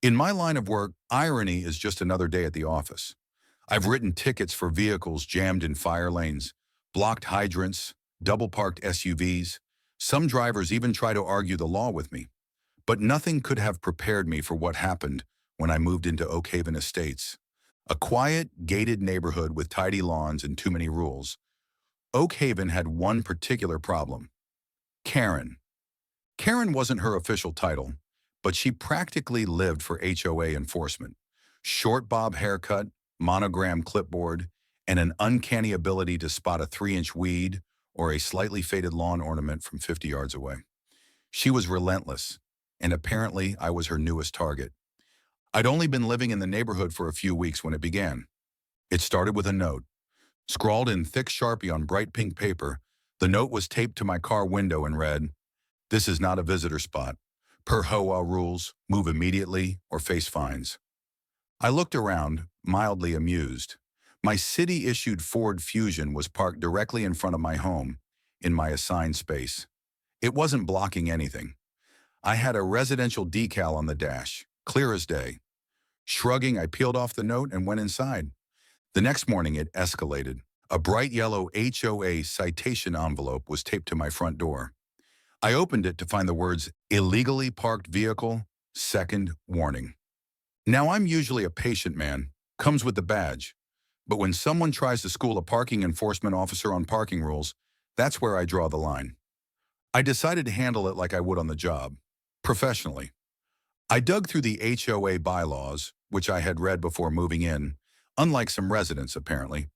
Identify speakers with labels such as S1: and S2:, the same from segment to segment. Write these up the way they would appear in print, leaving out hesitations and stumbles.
S1: In my line of work, irony is just another day at the office. I've written tickets for vehicles jammed in fire lanes, blocked hydrants, double-parked SUVs. Some drivers even try to argue the law with me. But nothing could have prepared me for what happened when I moved into Oak Haven Estates. A quiet, gated neighborhood with tidy lawns and too many rules. Oak Haven had one particular problem. Karen. Karen wasn't her official title, but she practically lived for HOA enforcement. Short bob haircut, monogram clipboard, and an uncanny ability to spot a 3-inch weed or a slightly faded lawn ornament from 50 yards away. She was relentless, and apparently I was her newest target. I'd only been living in the neighborhood for a few weeks when it began. It started with a note. Scrawled in thick Sharpie on bright pink paper, the note was taped to my car window and read, "This is not a visitor spot. Per HOA rules, move immediately or face fines." I looked around, mildly amused. My city-issued Ford Fusion was parked directly in front of my home, in my assigned space. It wasn't blocking anything. I had a residential decal on the dash, clear as day. Shrugging, I peeled off the note and went inside. The next morning, it escalated. A bright yellow HOA citation envelope was taped to my front door. I opened it to find the words, "Illegally parked vehicle, second warning." Now, I'm usually a patient man, comes with the badge. But when someone tries to school a parking enforcement officer on parking rules, that's where I draw the line. I decided to handle it like I would on the job, professionally. I dug through the HOA bylaws, which I had read before moving in, unlike some residents apparently,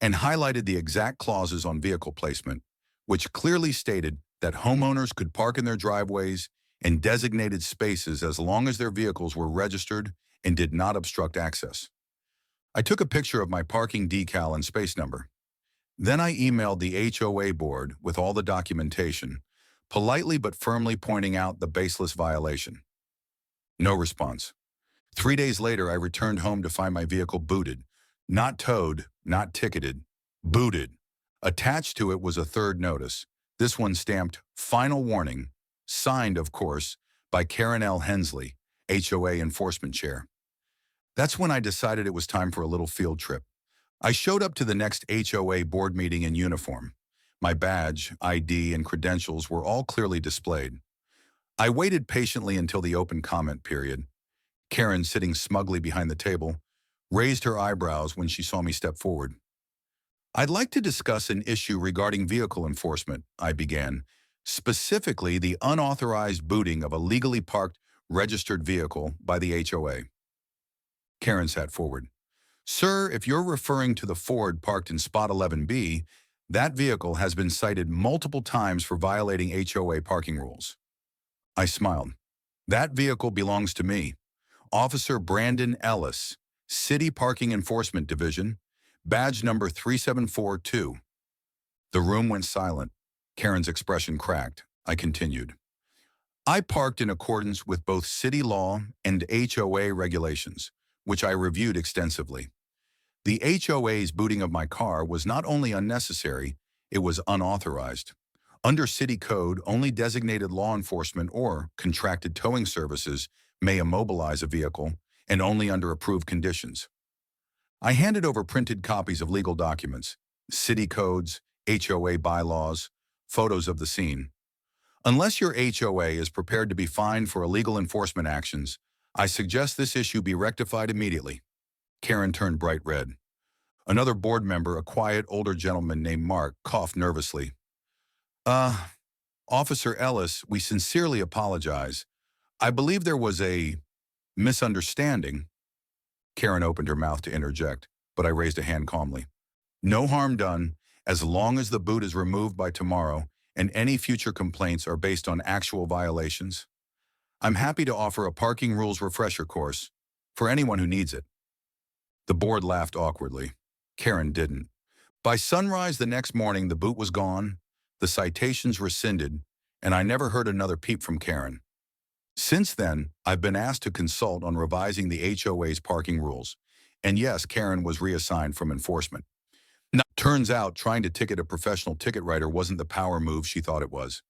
S1: and highlighted the exact clauses on vehicle placement, which clearly stated that homeowners could park in their driveways and designated spaces as long as their vehicles were registered and did not obstruct access. I took a picture of my parking decal and space number. Then I emailed the HOA board with all the documentation, politely but firmly pointing out the baseless violation. No response. 3 days later, I returned home to find my vehicle booted. Not towed, not ticketed, booted. Attached to it was a third notice, this one stamped "Final Warning," signed, of course, by Karen L. Hensley, HOA Enforcement Chair. That's when I decided it was time for a little field trip. I showed up to the next HOA board meeting in uniform. My badge, ID, and credentials were all clearly displayed. I waited patiently until the open comment period. Karen, sitting smugly behind the table, raised her eyebrows when she saw me step forward. "I'd like to discuss an issue regarding vehicle enforcement," I began, "specifically the unauthorized booting of a legally parked registered vehicle by the HOA. Karen sat forward. "Sir, if you're referring to the Ford parked in spot 11B, that vehicle has been cited multiple times for violating HOA parking rules." I smiled. "That vehicle belongs to me. Officer Brandon Ellis, City Parking Enforcement Division, badge number 3742. The room went silent. Karen's expression cracked. I continued. "I parked in accordance with both city law and HOA regulations, which I reviewed extensively. The HOA's booting of my car was not only unnecessary, it was unauthorized. Under city code, only designated law enforcement or contracted towing services may immobilize a vehicle, and only under approved conditions." I handed over printed copies of legal documents, city codes, HOA bylaws, photos of the scene. "Unless your HOA is prepared to be fined for illegal enforcement actions, I suggest this issue be rectified immediately." Karen turned bright red. Another board member, a quiet older gentleman named Mark, coughed nervously. "Uh, Officer Ellis, we sincerely apologize. I believe there was a misunderstanding." Karen opened her mouth to interject, but I raised a hand calmly. "No harm done, as long as the boot is removed by tomorrow and any future complaints are based on actual violations. I'm happy to offer a parking rules refresher course for anyone who needs it." The board laughed awkwardly. Karen didn't. By sunrise the next morning, the boot was gone, the citations rescinded, and I never heard another peep from Karen. Since then, I've been asked to consult on revising the HOA's parking rules. And yes, Karen was reassigned from enforcement. Now, turns out trying to ticket a professional ticket writer wasn't the power move she thought it was.